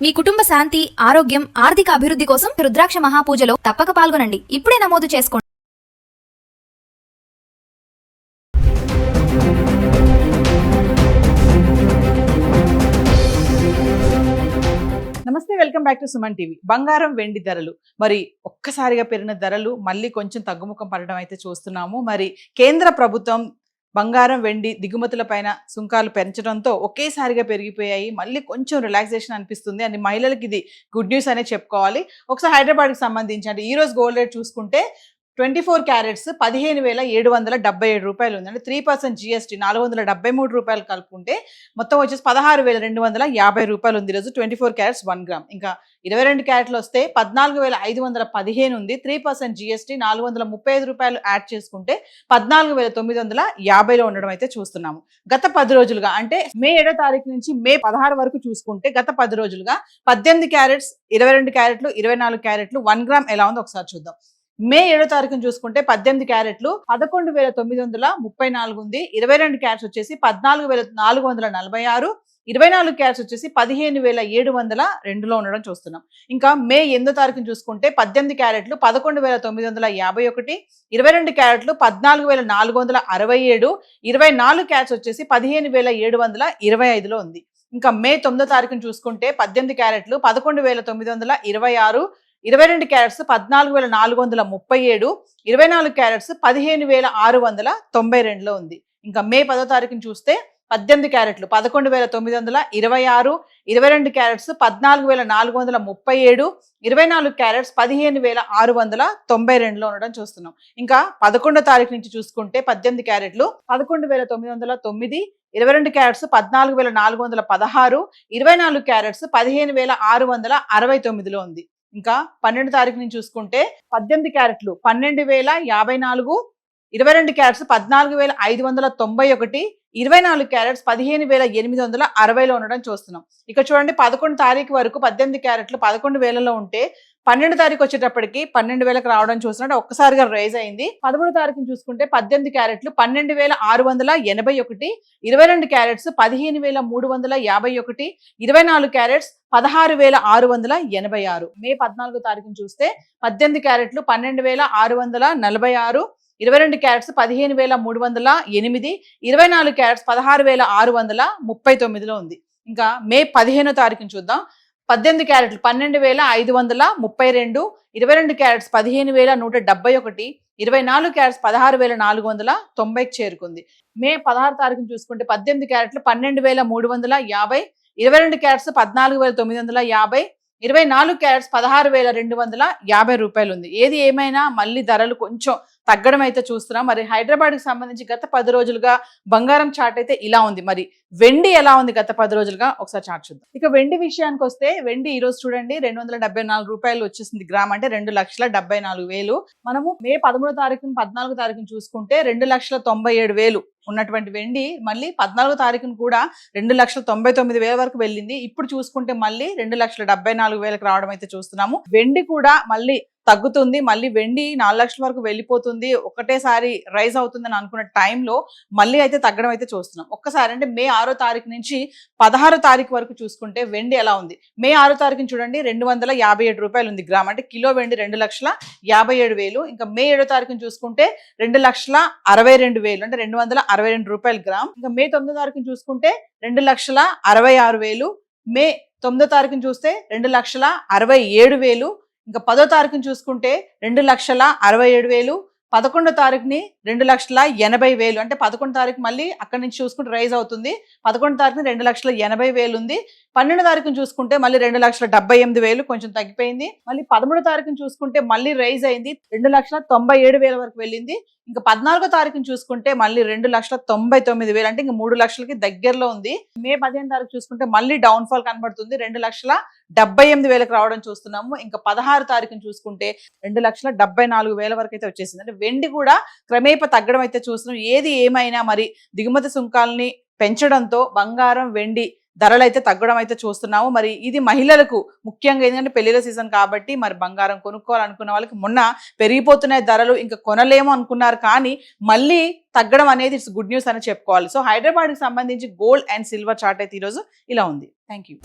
మీ కుటుంబ శాంతి, ఆరోగ్యం, ఆర్థిక అభివృద్ధి కోసం రుద్రాక్ష మహాపూజలో తప్పక పాల్గొనండి. ఇప్పుడే నమోదు చేసుకోండి. నమస్తే, welcome back to Suman TV. బంగారం వెండి ధరలు మరి ఒక్కసారిగా పెరిగిన ధరలు మళ్ళీ కొంచెం తగ్గుముఖం పడడం అయితే చూస్తున్నాము. మరి కేంద్ర ప్రభుత్వం బంగారం వెండి దిగుమతుల పైన సుంకాలు పెంచడంతో ఒకేసారిగా పెరిగిపోయాయి. మళ్ళీ కొంచెం రిలాక్సేషన్ అనిపిస్తుంది అని మహిళలకు ఇది గుడ్ న్యూస్ అనే చెప్పుకోవాలి. ఒకసారి హైదరాబాద్కి సంబంధించి అంటే ఈ రోజు గోల్డ్ రేట్ చూసుకుంటే 24 క్యారెట్స్ 15,777 రూపాయలు ఉంది. అంటే 3% GST 473 రూపాయలు కలుపుకుంటే మొత్తం వచ్చేసి 16,250 రూపాయలు ఉంది ఈరోజు 24 క్యారెట్స్ 1 గ్రామ్. ఇంకా 22 క్యారెట్లు వస్తే 14,515 ఉంది. 3% GST 435 రూపాయలు యాడ్ చేసుకుంటే 14,950లో ఉండడం అయితే చూస్తున్నాము. గత 10 రోజులుగా అంటే మే 7వ తారీఖు నుంచి మే 16 వరకు చూసుకుంటే గత 10 రోజులుగా 18 క్యారెట్స్, 22 క్యారెట్లు, 24 క్యారెట్లు 1 గ్రామ్ ఎలా ఉందో ఒకసారి చూద్దాం. మే 7వ తారీఖును చూసుకుంటే 18 క్యారెట్లు 11,934 ఉంది. 22 క్యారెట్స్ వచ్చేసి 14,446, 24 క్యారెట్స్ వచ్చేసి 15,702లో ఉండడం చూస్తున్నాం. ఇంకా మే 8వ తారీఖును చూసుకుంటే 18 క్యారెట్లు 11,951, 22 క్యారెట్లు 14,467, 24 క్యారెట్స్ వచ్చేసి 15,725లో ఉంది. ఇంకా మే 9వ తారీఖును చూసుకుంటే 18 క్యారెట్లు 11,926, 22 క్యారెట్స్ 14,437, 24 క్యారెట్స్ 15,692లో ఉంది. ఇంకా మే 10వ తారీఖును చూస్తే 18 క్యారెట్లు 11,926, 22 క్యారెట్స్ 14,437, 24 క్యారెట్స్ 15,692లో ఉండడం చూస్తున్నాం. ఇంకా 11వ తారీఖు నుంచి చూసుకుంటే 18 క్యారెట్లు 11,909, 22 క్యారెట్స్ 14,416, 24 క్యారెట్స్ 15,669లో ఉంది. ఇంకా 12వ తారీఖు నుంచి చూసుకుంటే 18 క్యారెట్లు 12,054, 22 క్యారెట్స్ 14,591, 24 క్యారెట్స్ 15,860లో ఉండడం చూస్తున్నాం. ఇక చూడండి 11 తారీఖు వరకు 18 క్యారెట్లు 11,000లో ఉంటే 12 తారీఖు వచ్చేటప్పటికి 12,000కి రావడం చూసినట్టు ఒక్కసారిగా రైజ్ అయింది. 13 తారీఖుని చూసుకుంటే 18 క్యారెట్లు 12,681, 22 క్యారెట్స్ 15,351, 24 క్యారెట్స్ 16,686. మే 14వ తారీఖుని చూస్తే 18 క్యారెట్లు 12,646, 22 క్యారెట్స్ 15,308, 24 క్యారెట్స్ 16,639లో ఉంది. ఇంకా మే 15వ తారీఖుని చూద్దాం. 18 క్యారెట్లు 12,532, 22 క్యారెట్స్ 15,171, 24 క్యారెట్స్ 16,490కి చేరుకుంది. మే 16 తారీఖుని చూసుకుంటే 18 క్యారెట్లు 12,350, 22 క్యారెట్స్ 14,950, 24 క్యారెట్స్ 16,250 రూపాయలు ఉంది. ఏది ఏమైనా మళ్ళీ ధరలు కొంచెం తగ్గడం అయితే చూస్తున్నాం. మరి హైదరాబాద్కి సంబంధించి గత 10 రోజులుగా బంగారం చార్ట్ అయితే ఇలా ఉంది. మరి వెండి ఎలా ఉంది గత 10 రోజులుగా ఒకసారి చార్ట్ చూద్దాం. ఇక వెండి విషయానికి వస్తే వెండి ఈ రోజు చూడండి 274 రూపాయలు వచ్చేసింది గ్రామ్, అంటే 2,74,000. మనము మే 13వ తారీఖున 14వ తారీఖున చూసుకుంటే 2,97,000 ఉన్నటువంటి వెండి మళ్ళీ 14వ తారీఖున కూడా 2,99,000 వరకు వెళ్ళింది. ఇప్పుడు చూసుకుంటే మళ్ళీ 2,74,000కి రావడం అయితే చూస్తున్నాము. వెండి కూడా మళ్ళీ తగ్గుతుంది. మళ్ళీ వెండి 4 లక్షల వరకు వెళ్ళిపోతుంది, ఒకటేసారి రైజ్ అవుతుందని అనుకున్న టైంలో మళ్ళీ అయితే తగ్గడం అయితే చూస్తున్నాం. ఒక్కసారి అంటే మే 6వ తారీఖు నుంచి 16వ తారీఖు వరకు చూసుకుంటే వెండి ఎలా ఉంది. మే 6వ తారీఖుని చూడండి 257 రూపాయలు ఉంది గ్రామ్, అంటే కిలో వెండి 2,57,000. ఇంకా మే 7వ తారీఖుని చూసుకుంటే 2,62,000, అంటే 262 రూపాయలు గ్రామ్. ఇంకా మే 9వ తారీఖుని చూసుకుంటే 2,66,000. మే 9వ తారీఖుని చూస్తే 2,67,000. ఇంకా 10వ తారీఖుని చూసుకుంటే 2,67,000. 11వ తారీఖుని 2,80,000, అంటే 11వ తారీఖు మళ్ళీ అక్కడి నుంచి చూసుకుంటే రైజ్ అవుతుంది. 11వ తారీఖుని 2,80,000 ఉంది. 12వ తారీఖుని చూసుకుంటే మళ్ళీ 2,78,000, కొంచెం తగ్గిపోయింది. మళ్ళీ 13వ తారీఖుని చూసుకుంటే మళ్ళీ రైజ్ అయింది, 2,97,000 వరకు వెళ్ళింది. ఇంకా 14వ తారీఖుని చూసుకుంటే మళ్ళీ 2,99,000, అంటే ఇంకా 3 లక్షలకి దగ్గరలో ఉంది. మే 15వ తారీఖు చూసుకుంటే మళ్ళీ డౌన్ ఫాల్ కనబడుతుంది, 2,78,000కి రావడం చూస్తున్నాము. ఇంకా 16వ తారీఖుని చూసుకుంటే 2,74,000 వరకు అయితే వచ్చేసింది. అంటే వెండి కూడా క్రమేప తగ్గడం అయితే చూస్తున్నాం. ఏది ఏమైనా మరి దిగుమతి సుంకాలని పెంచడంతో బంగారం వెండి ధరలు అయితే తగ్గడం అయితే చూస్తున్నాము. మరి ఇది మహిళలకు ముఖ్యంగా ఎందుకంటే పెళ్లిల సీజన్ కాబట్టి మరి బంగారం కొనుక్కోవాలనుకున్న వాళ్ళకి మొన్న పెరిగిపోతున్నాయి ధరలు, ఇంకా కొనలేము అనుకున్నారు, కానీ మళ్ళీ తగ్గడం అనేది ఇట్స్ గుడ్ న్యూస్ అని చెప్పుకోవాలి. సో హైదరాబాద్కి సంబంధించి గోల్డ్ అండ్ సిల్వర్ చార్ట్ అయితే ఈరోజు ఇలా ఉంది. Thank you.